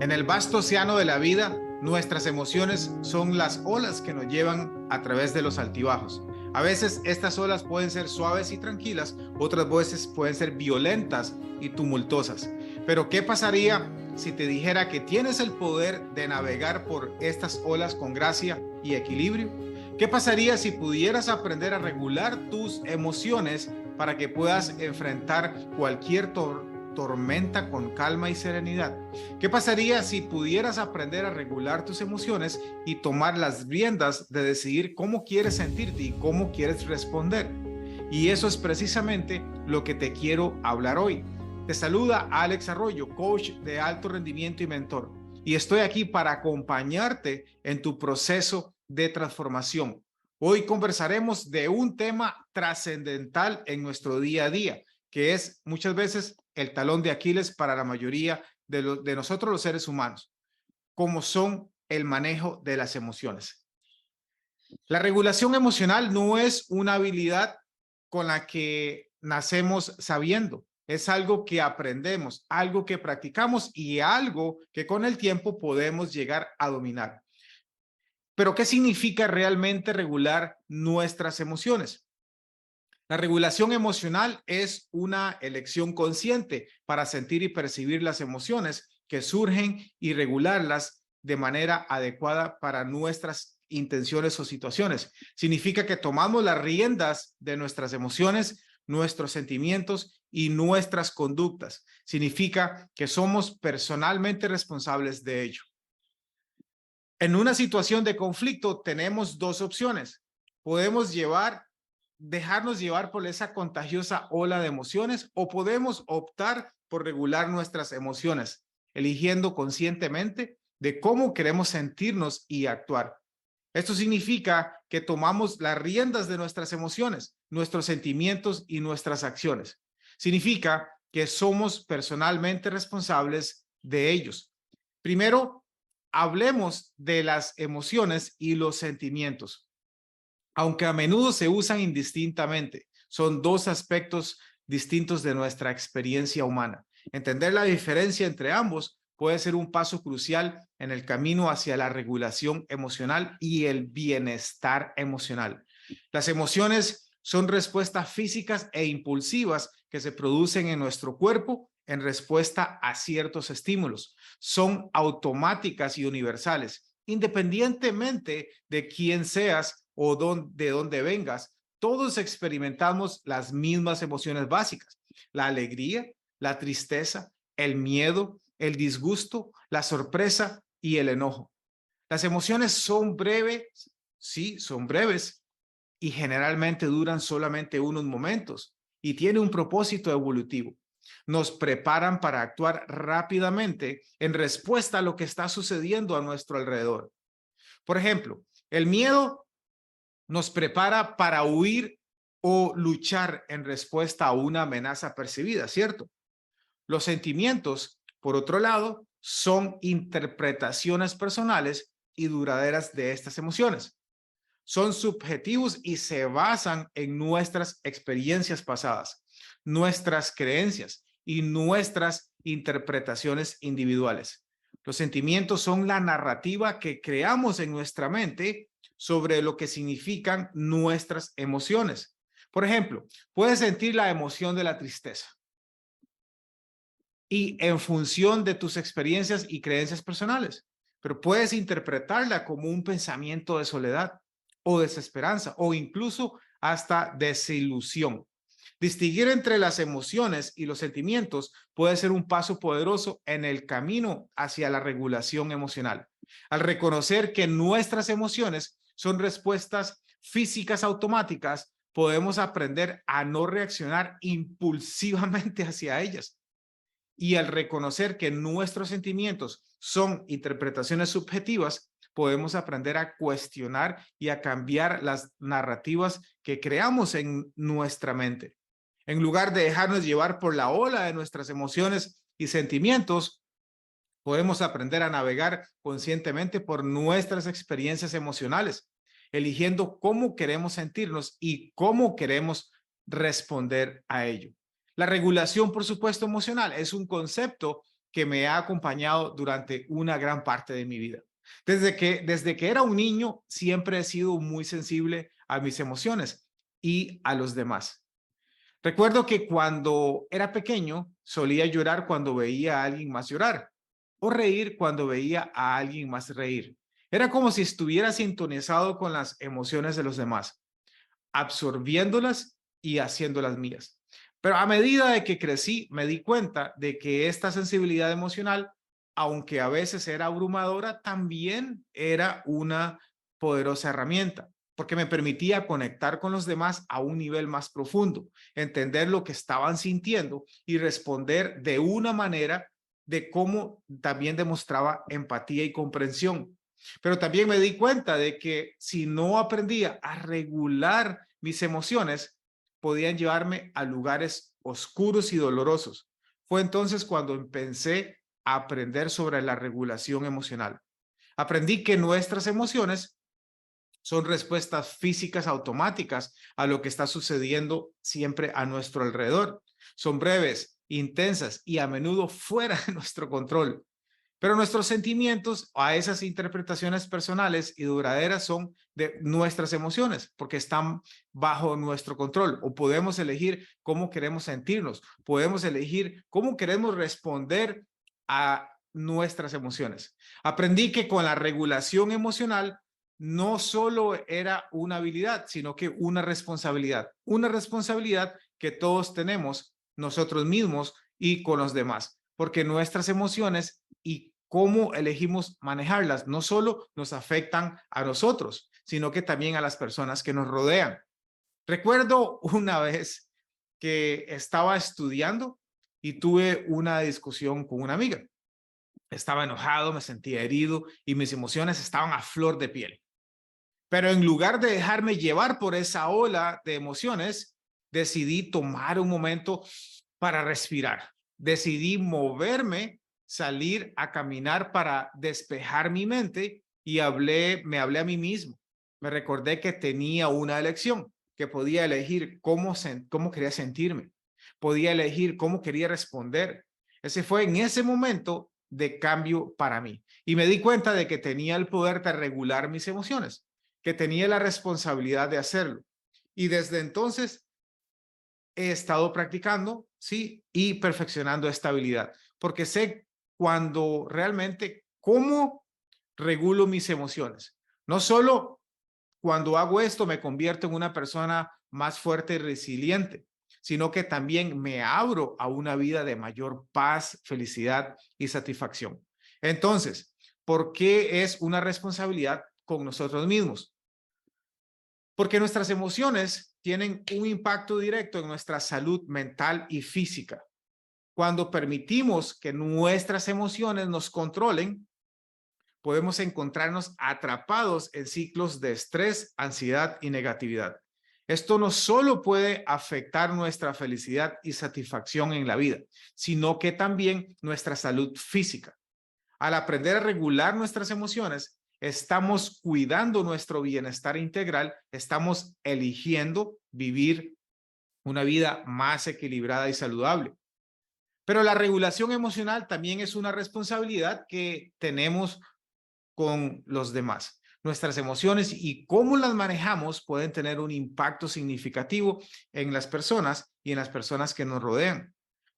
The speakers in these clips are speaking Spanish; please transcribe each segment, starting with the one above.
En el vasto océano de la vida, nuestras emociones son las olas que nos llevan a través de los altibajos. A veces estas olas pueden ser suaves y tranquilas, otras veces pueden ser violentas y tumultuosas. Pero ¿qué pasaría si te dijera que tienes el poder de navegar por estas olas con gracia y equilibrio? ¿Qué pasaría si pudieras aprender a regular tus emociones para que puedas enfrentar cualquier tormenta con calma y serenidad? ¿Qué pasaría si pudieras aprender a regular tus emociones y tomar las riendas de decidir cómo quieres sentirte y cómo quieres responder? Y eso es precisamente lo que te quiero hablar hoy. Te saluda Alex Arroyo, coach de alto rendimiento y mentor. Y estoy aquí para acompañarte en tu proceso de transformación. Hoy conversaremos de un tema trascendental en nuestro día a día, que es muchas veces el talón de Aquiles para la mayoría de nosotros los seres humanos, como son el manejo de las emociones. La regulación emocional no es una habilidad con la que nacemos sabiendo, es algo que aprendemos, algo que practicamos y algo que con el tiempo podemos llegar a dominar. Pero ¿qué significa realmente regular nuestras emociones? La regulación emocional es una elección consciente para sentir y percibir las emociones que surgen y regularlas de manera adecuada para nuestras intenciones o situaciones. Significa que tomamos las riendas de nuestras emociones, nuestros sentimientos y nuestras conductas. Significa que somos personalmente responsables de ello. En una situación de conflicto tenemos dos opciones. Podemos dejarnos llevar por esa contagiosa ola de emociones o podemos optar por regular nuestras emociones, eligiendo conscientemente de cómo queremos sentirnos y actuar. Esto significa que tomamos las riendas de nuestras emociones, nuestros sentimientos y nuestras acciones. Significa que somos personalmente responsables de ellos. Primero, hablemos de las emociones y los sentimientos. Aunque a menudo se usan indistintamente, son dos aspectos distintos de nuestra experiencia humana. Entender la diferencia entre ambos puede ser un paso crucial en el camino hacia la regulación emocional y el bienestar emocional. Las emociones son respuestas físicas e impulsivas que se producen en nuestro cuerpo en respuesta a ciertos estímulos. Son automáticas y universales, independientemente de quién seas o de dónde vengas. Todos experimentamos las mismas emociones básicas: la alegría, la tristeza, el miedo, el disgusto, la sorpresa y el enojo. Las emociones son breves, sí, son breves y generalmente duran solamente unos momentos y tienen un propósito evolutivo. Nos preparan para actuar rápidamente en respuesta a lo que está sucediendo a nuestro alrededor. Por ejemplo, el miedo nos prepara para huir o luchar en respuesta a una amenaza percibida, ¿cierto? Los sentimientos, por otro lado, son interpretaciones personales y duraderas de estas emociones. Son subjetivos y se basan en nuestras experiencias pasadas, nuestras creencias y nuestras interpretaciones individuales. Los sentimientos son la narrativa que creamos en nuestra mente sobre lo que significan nuestras emociones. Por ejemplo, puedes sentir la emoción de la tristeza y en función de tus experiencias y creencias personales, pero puedes interpretarla como un pensamiento de soledad o desesperanza o incluso hasta desilusión. Distinguir entre las emociones y los sentimientos puede ser un paso poderoso en el camino hacia la regulación emocional. Al reconocer que nuestras emociones son respuestas físicas automáticas, podemos aprender a no reaccionar impulsivamente hacia ellas. Y al reconocer que nuestros sentimientos son interpretaciones subjetivas, podemos aprender a cuestionar y a cambiar las narrativas que creamos en nuestra mente. En lugar de dejarnos llevar por la ola de nuestras emociones y sentimientos, podemos aprender a navegar conscientemente por nuestras experiencias emocionales, eligiendo cómo queremos sentirnos y cómo queremos responder a ello. La regulación, por supuesto, emocional es un concepto que me ha acompañado durante una gran parte de mi vida. Desde que era un niño, siempre he sido muy sensible a mis emociones y a los demás. Recuerdo que cuando era pequeño solía llorar cuando veía a alguien más llorar o reír cuando veía a alguien más reír. Era como si estuviera sintonizado con las emociones de los demás, absorbiéndolas y haciéndolas mías. Pero a medida de que crecí, me di cuenta de que esta sensibilidad emocional, aunque a veces era abrumadora, también era una poderosa herramienta, porque me permitía conectar con los demás a un nivel más profundo, entender lo que estaban sintiendo y responder de una manera de cómo también demostraba empatía y comprensión. Pero también me di cuenta de que si no aprendía a regular mis emociones, podían llevarme a lugares oscuros y dolorosos. Fue entonces cuando empecé a aprender sobre la regulación emocional. Aprendí que nuestras emociones son respuestas físicas automáticas a lo que está sucediendo siempre a nuestro alrededor. Son breves, intensas y a menudo fuera de nuestro control. Pero nuestros sentimientos a esas interpretaciones personales y duraderas son de nuestras emociones, porque están bajo nuestro control, o podemos elegir cómo queremos sentirnos, podemos elegir cómo queremos responder a nuestras emociones. Aprendí que con la regulación emocional no solo era una habilidad, sino que una responsabilidad que todos tenemos nosotros mismos y con los demás, porque nuestras emociones y cómo elegimos manejarlas no solo nos afectan a nosotros, sino que también a las personas que nos rodean. Recuerdo una vez que estaba estudiando y tuve una discusión con una amiga. Estaba enojado, me sentía herido y mis emociones estaban a flor de piel. Pero en lugar de dejarme llevar por esa ola de emociones, decidí tomar un momento para respirar. Decidí moverme, salir a caminar para despejar mi mente y me hablé a mí mismo. Me recordé que tenía una elección, que podía elegir cómo quería sentirme, podía elegir cómo quería responder. Ese fue en ese momento de cambio para mí. Y me di cuenta de que tenía el poder de regular mis emociones, que tenía la responsabilidad de hacerlo. Y desde entonces he estado practicando, sí, y perfeccionando esta habilidad, porque sé cuando realmente cómo regulo mis emociones. No solo cuando hago esto me convierto en una persona más fuerte y resiliente, sino que también me abro a una vida de mayor paz, felicidad y satisfacción. Entonces, ¿por qué es una responsabilidad con nosotros mismos? Porque nuestras emociones tienen un impacto directo en nuestra salud mental y física. Cuando permitimos que nuestras emociones nos controlen, podemos encontrarnos atrapados en ciclos de estrés, ansiedad y negatividad. Esto no solo puede afectar nuestra felicidad y satisfacción en la vida, sino que también nuestra salud física. Al aprender a regular nuestras emociones, estamos cuidando nuestro bienestar integral, estamos eligiendo vivir una vida más equilibrada y saludable. Pero la regulación emocional también es una responsabilidad que tenemos con los demás. Nuestras emociones y cómo las manejamos pueden tener un impacto significativo en las personas y en las personas que nos rodean.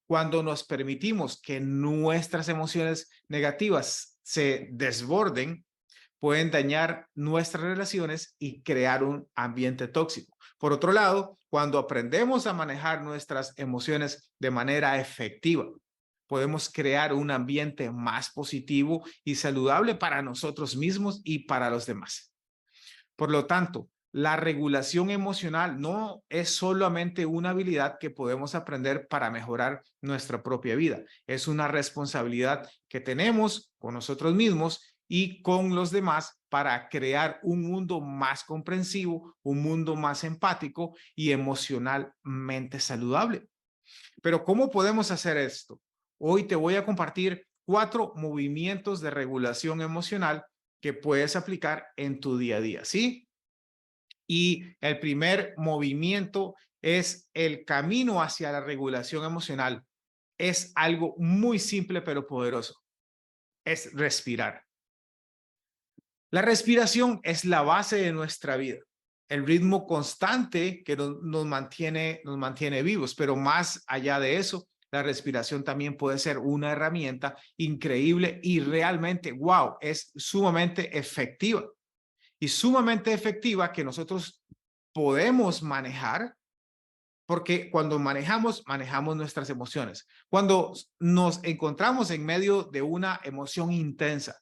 Cuando nos permitimos que nuestras emociones negativas se desborden, pueden dañar nuestras relaciones y crear un ambiente tóxico. Por otro lado, cuando aprendemos a manejar nuestras emociones de manera efectiva, podemos crear un ambiente más positivo y saludable para nosotros mismos y para los demás. Por lo tanto, la regulación emocional no es solamente una habilidad que podemos aprender para mejorar nuestra propia vida. Es una responsabilidad que tenemos con nosotros mismos y con los demás para crear un mundo más comprensivo, un mundo más empático y emocionalmente saludable. Pero ¿cómo podemos hacer esto? Hoy te voy a compartir 4 movimientos de regulación emocional que puedes aplicar en tu día a día, ¿sí? Y el primer movimiento es el camino hacia la regulación emocional. es algo muy simple pero poderoso. Es respirar. La respiración es la base de nuestra vida, el ritmo constante que nos mantiene vivos, pero más allá de eso, la respiración también puede ser una herramienta increíble y realmente, wow, es sumamente efectiva y sumamente efectiva que nosotros podemos manejar, porque cuando manejamos nuestras emociones. Cuando nos encontramos en medio de una emoción intensa,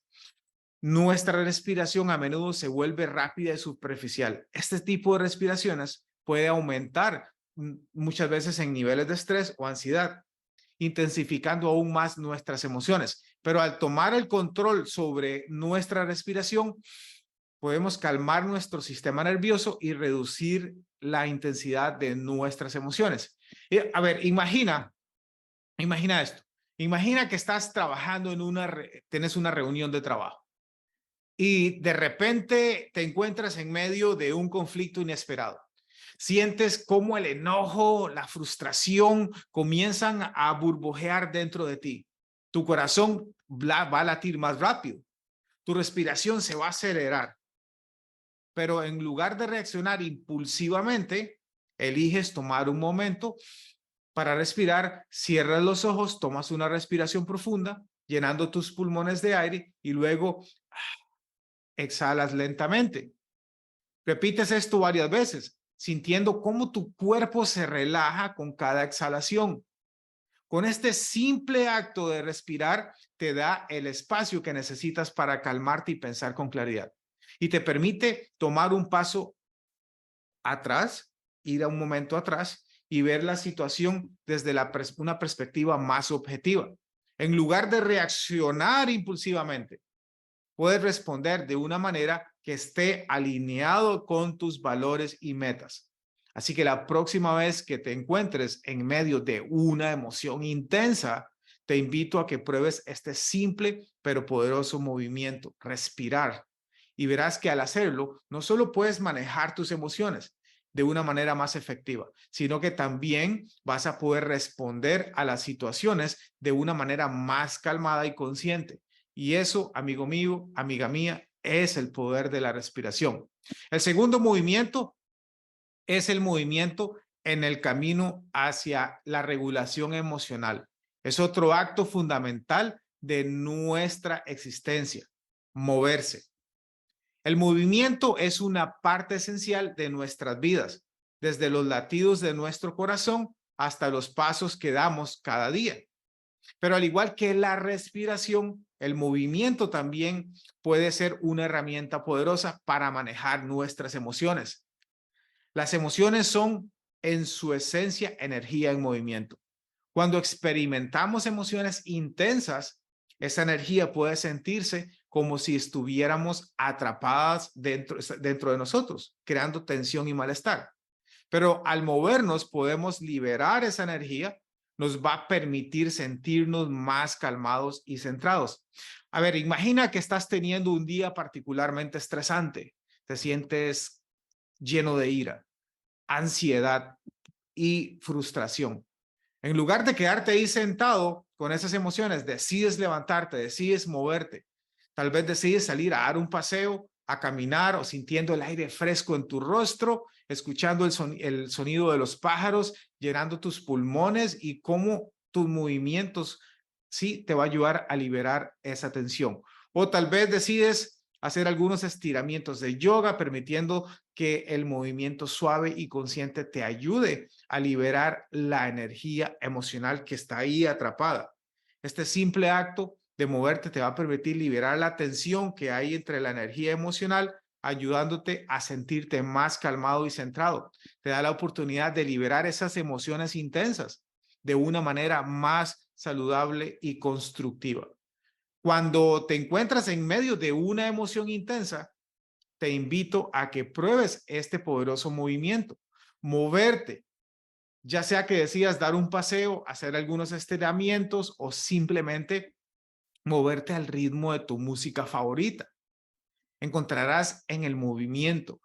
nuestra respiración a menudo se vuelve rápida y superficial. Este tipo de respiraciones puede aumentar muchas veces en niveles de estrés o ansiedad, intensificando aún más nuestras emociones. Pero al tomar el control sobre nuestra respiración, podemos calmar nuestro sistema nervioso y reducir la intensidad de nuestras emociones. A ver, imagina esto. Imagina que estás trabajando tienes una reunión de trabajo y de repente te encuentras en medio de un conflicto inesperado. Sientes cómo el enojo, la frustración comienzan a burbujear dentro de ti. Tu corazón va a latir más rápido. Tu respiración se va a acelerar. Pero en lugar de reaccionar impulsivamente, eliges tomar un momento para respirar, cierras los ojos, tomas una respiración profunda, llenando tus pulmones de aire y luego exhalas lentamente. Repites esto varias veces, sintiendo cómo tu cuerpo se relaja con cada exhalación. Con este simple acto de respirar, te da el espacio que necesitas para calmarte y pensar con claridad. Y te permite tomar un paso atrás, ir a un momento atrás y ver la situación desde una perspectiva más objetiva. En lugar de reaccionar impulsivamente, puedes responder de una manera que esté alineado con tus valores y metas. Así que la próxima vez que te encuentres en medio de una emoción intensa, te invito a que pruebes este simple pero poderoso movimiento, respirar. Y verás que al hacerlo, no solo puedes manejar tus emociones de una manera más efectiva, sino que también vas a poder responder a las situaciones de una manera más calmada y consciente. Y eso, amigo mío, amiga mía, es el poder de la respiración. El segundo movimiento es el movimiento en el camino hacia la regulación emocional. Es otro acto fundamental de nuestra existencia, moverse. El movimiento es una parte esencial de nuestras vidas, desde los latidos de nuestro corazón hasta los pasos que damos cada día. Pero al igual que la respiración, el movimiento también puede ser una herramienta poderosa para manejar nuestras emociones. Las emociones son en su esencia energía en movimiento. Cuando experimentamos emociones intensas, esa energía puede sentirse como si estuviéramos atrapadas dentro de nosotros, creando tensión y malestar. Pero al movernos podemos liberar esa energía, nos va a permitir sentirnos más calmados y centrados. A ver, imagina que estás teniendo un día particularmente estresante, te sientes lleno de ira, ansiedad y frustración. En lugar de quedarte ahí sentado con esas emociones, decides levantarte, decides moverte. Tal vez decides salir a dar un paseo, a caminar o sintiendo el aire fresco en tu rostro, escuchando el sonido de los pájaros, llenando tus pulmones y cómo tus movimientos sí te va a ayudar a liberar esa tensión. O tal vez decides hacer algunos estiramientos de yoga, permitiendo que el movimiento suave y consciente te ayude a liberar la energía emocional que está ahí atrapada. Este simple acto de moverte te va a permitir liberar la tensión que hay entre la energía emocional, ayudándote a sentirte más calmado y centrado. Te da la oportunidad de liberar esas emociones intensas de una manera más saludable y constructiva. Cuando te encuentras en medio de una emoción intensa, te invito a que pruebes este poderoso movimiento, moverte, ya sea que decidas dar un paseo, hacer algunos estiramientos o simplemente moverte al ritmo de tu música favorita. Encontrarás en el movimiento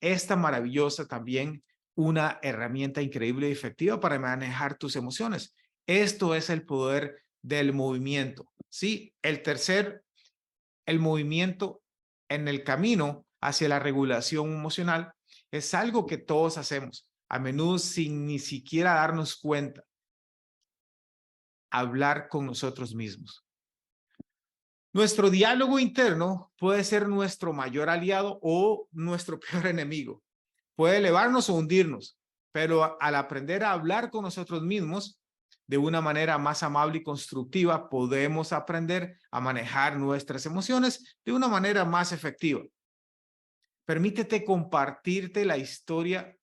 esta maravillosa también una herramienta increíble y efectiva para manejar tus emociones. Esto es el poder del movimiento. Sí, el movimiento en el camino hacia la regulación emocional es algo que todos hacemos, a menudo sin ni siquiera darnos cuenta, hablar con nosotros mismos. Nuestro diálogo interno puede ser nuestro mayor aliado o nuestro peor enemigo. Puede elevarnos o hundirnos, pero al aprender a hablar con nosotros mismos de una manera más amable y constructiva, podemos aprender a manejar nuestras emociones de una manera más efectiva. Permítete compartirte la historia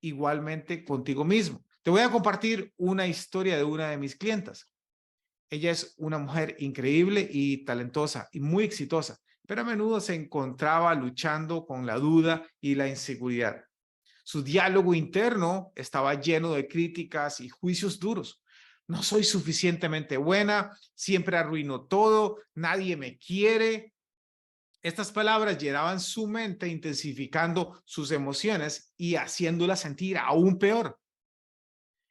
igualmente contigo mismo. Te voy a compartir una historia de una de mis clientas. Ella es una mujer increíble y talentosa y muy exitosa, pero a menudo se encontraba luchando con la duda y la inseguridad. Su diálogo interno estaba lleno de críticas y juicios duros. No soy suficientemente buena, siempre arruino todo, nadie me quiere. Estas palabras llenaban su mente, intensificando sus emociones y haciéndola sentir aún peor.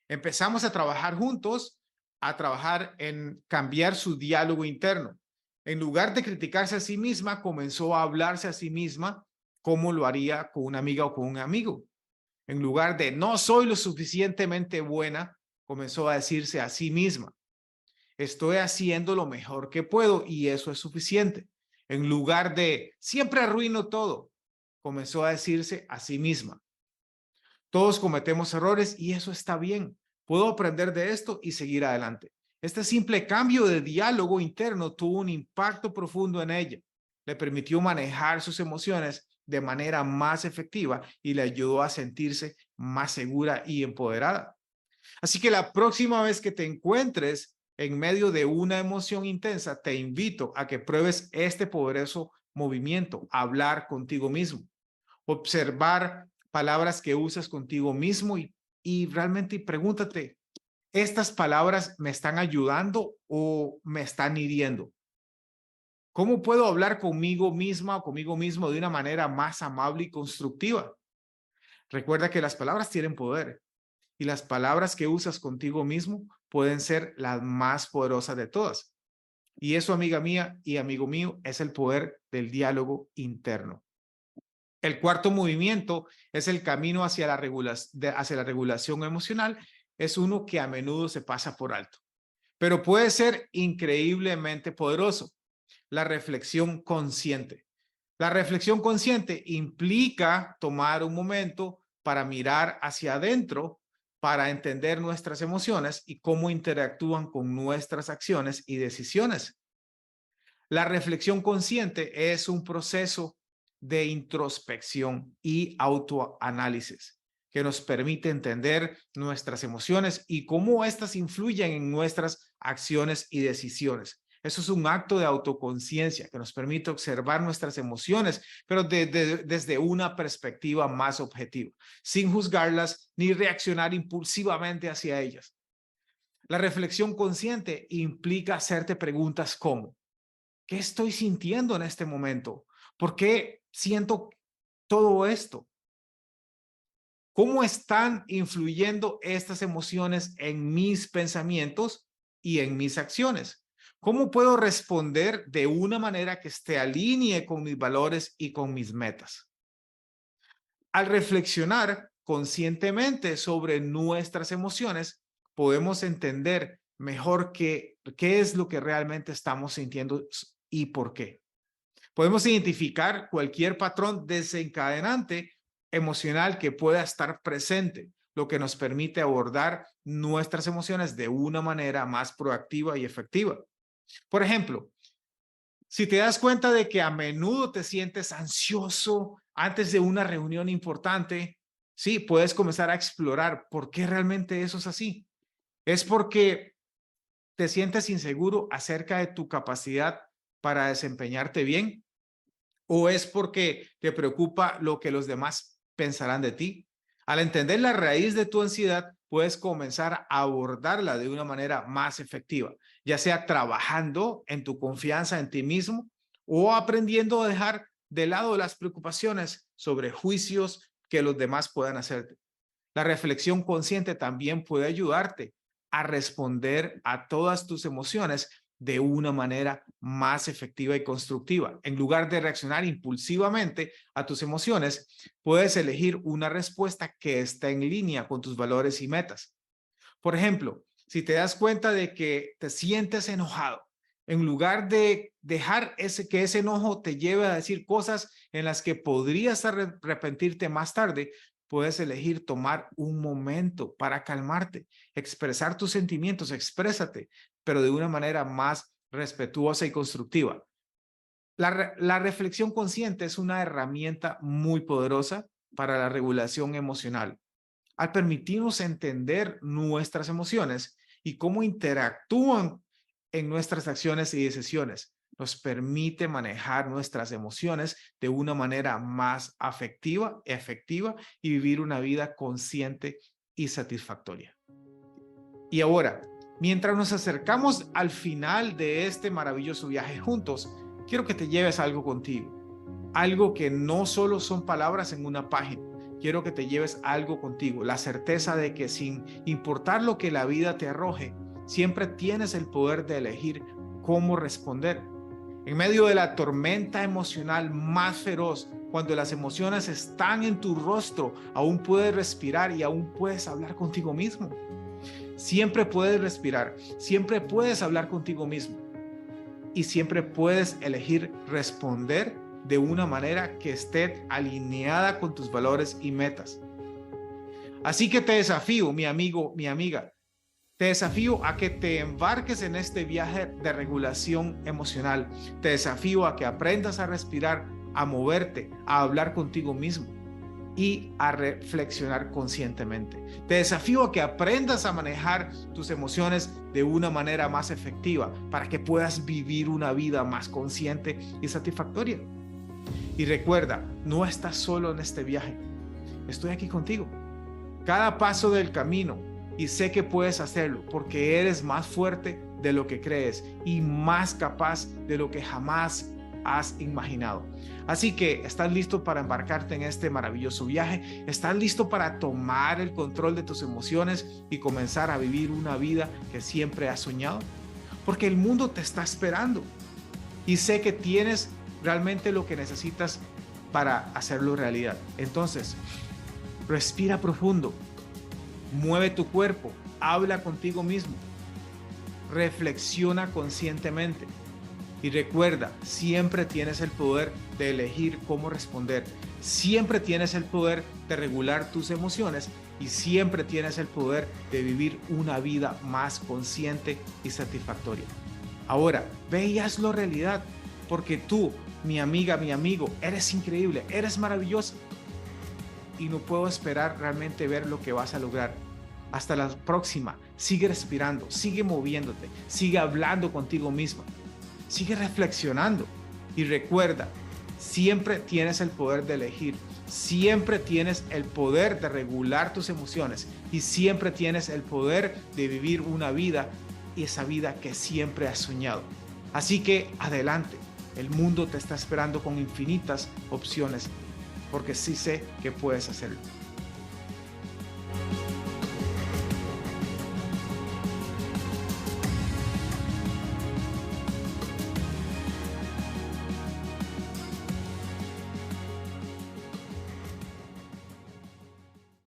Empezamos a trabajar juntos, a trabajar en cambiar su diálogo interno. En lugar de criticarse a sí misma, comenzó a hablarse a sí misma como lo haría con una amiga o con un amigo. En lugar de no soy lo suficientemente buena, comenzó a decirse a sí misma, estoy haciendo lo mejor que puedo y eso es suficiente. En lugar de siempre arruino todo, comenzó a decirse a sí misma, todos cometemos errores y eso está bien. Puedo aprender de esto y seguir adelante. Este simple cambio de diálogo interno tuvo un impacto profundo en ella. Le permitió manejar sus emociones de manera más efectiva y le ayudó a sentirse más segura y empoderada. Así que la próxima vez que te encuentres en medio de una emoción intensa, te invito a que pruebes este poderoso movimiento, hablar contigo mismo, observar palabras que usas contigo mismo y realmente pregúntate, ¿estas palabras me están ayudando o me están hiriendo? ¿Cómo puedo hablar conmigo misma o conmigo mismo de una manera más amable y constructiva? Recuerda que las palabras tienen poder y las palabras que usas contigo mismo pueden ser las más poderosas de todas. Y eso, amiga mía y amigo mío, es el poder del diálogo interno. El cuarto movimiento es el camino hacia hacia la regulación emocional. Es uno que a menudo se pasa por alto, pero puede ser increíblemente poderoso. La reflexión consciente. La reflexión consciente implica tomar un momento para mirar hacia adentro, para entender nuestras emociones y cómo interactúan con nuestras acciones y decisiones. La reflexión consciente es un proceso de introspección y autoanálisis que nos permite entender nuestras emociones y cómo éstas influyen en nuestras acciones y decisiones. Eso es un acto de autoconciencia que nos permite observar nuestras emociones, pero desde una perspectiva más objetiva, sin juzgarlas ni reaccionar impulsivamente hacia ellas. La reflexión consciente implica hacerte preguntas como, ¿qué estoy sintiendo en este momento? ¿Por qué siento todo esto? ¿Cómo están influyendo estas emociones en mis pensamientos y en mis acciones? ¿Cómo puedo responder de una manera que esté alinee con mis valores y con mis metas? Al reflexionar conscientemente sobre nuestras emociones, podemos entender mejor qué es lo que realmente estamos sintiendo y por qué. Podemos identificar cualquier patrón desencadenante emocional que pueda estar presente, lo que nos permite abordar nuestras emociones de una manera más proactiva y efectiva. Por ejemplo, si te das cuenta de que a menudo te sientes ansioso antes de una reunión importante, sí, puedes comenzar a explorar por qué realmente eso es así. Es porque te sientes inseguro acerca de tu capacidad para desempeñarte bien, o es porque te preocupa lo que los demás pensarán de ti. Al entender la raíz de tu ansiedad, puedes comenzar a abordarla de una manera más efectiva, ya sea trabajando en tu confianza en ti mismo o aprendiendo a dejar de lado las preocupaciones sobre juicios que los demás puedan hacerte. La reflexión consciente también puede ayudarte a responder a todas tus emociones de una manera más efectiva y constructiva. En lugar de reaccionar impulsivamente a tus emociones, puedes elegir una respuesta que está en línea con tus valores y metas. Por ejemplo, si te das cuenta de que te sientes enojado, en lugar de dejar que ese enojo te lleve a decir cosas en las que podrías arrepentirte más tarde, puedes elegir tomar un momento para calmarte, expresar tus sentimientos, exprésate, pero de una manera más respetuosa y constructiva. La reflexión consciente es una herramienta muy poderosa para la regulación emocional. Al permitirnos entender nuestras emociones y cómo interactúan en nuestras acciones y decisiones, nos permite manejar nuestras emociones de una manera más afectiva, efectiva y vivir una vida consciente y satisfactoria. Y ahora, mientras nos acercamos al final de este maravilloso viaje juntos, quiero que te lleves algo contigo. Algo que no solo son palabras en una página. Quiero que te lleves algo contigo, la certeza de que sin importar lo que la vida te arroje, siempre tienes el poder de elegir cómo responder. En medio de la tormenta emocional más feroz, cuando las emociones están en tu rostro, aún puedes respirar y aún puedes hablar contigo mismo. Siempre puedes respirar, siempre puedes hablar contigo mismo y siempre puedes elegir responder de una manera que esté alineada con tus valores y metas. Así que te desafío, mi amigo, mi amiga, te desafío a que te embarques en este viaje de regulación emocional. Te desafío a que aprendas a respirar, a moverte, a hablar contigo mismo y a reflexionar conscientemente. Te desafío a que aprendas a manejar tus emociones de una manera más efectiva para que puedas vivir una vida más consciente y satisfactoria. Y recuerda, no estás solo en este viaje. Estoy aquí contigo. Cada paso del camino, y sé que puedes hacerlo porque eres más fuerte de lo que crees y más capaz de lo que jamás has imaginado. Así que, ¿estás listo para embarcarte en este maravilloso viaje? ¿Estás listo para tomar el control de tus emociones y comenzar a vivir una vida que siempre has soñado? Porque el mundo te está esperando y sé que tienes realmente lo que necesitas para hacerlo realidad. Entonces, respira profundo, mueve tu cuerpo, habla contigo mismo, reflexiona conscientemente y recuerda, siempre tienes el poder de elegir cómo responder, siempre tienes el poder de regular tus emociones y siempre tienes el poder de vivir una vida más consciente y satisfactoria. Ahora, ve y hazlo realidad, porque tú, mi amiga, mi amigo, eres increíble, eres maravilloso y no puedo esperar realmente ver lo que vas a lograr. Hasta la próxima, sigue respirando, sigue moviéndote, sigue hablando contigo misma, sigue reflexionando y recuerda, siempre tienes el poder de elegir, siempre tienes el poder de regular tus emociones y siempre tienes el poder de vivir una vida y esa vida que siempre has soñado. Así que adelante. El mundo te está esperando con infinitas opciones, porque sí sé que puedes hacerlo.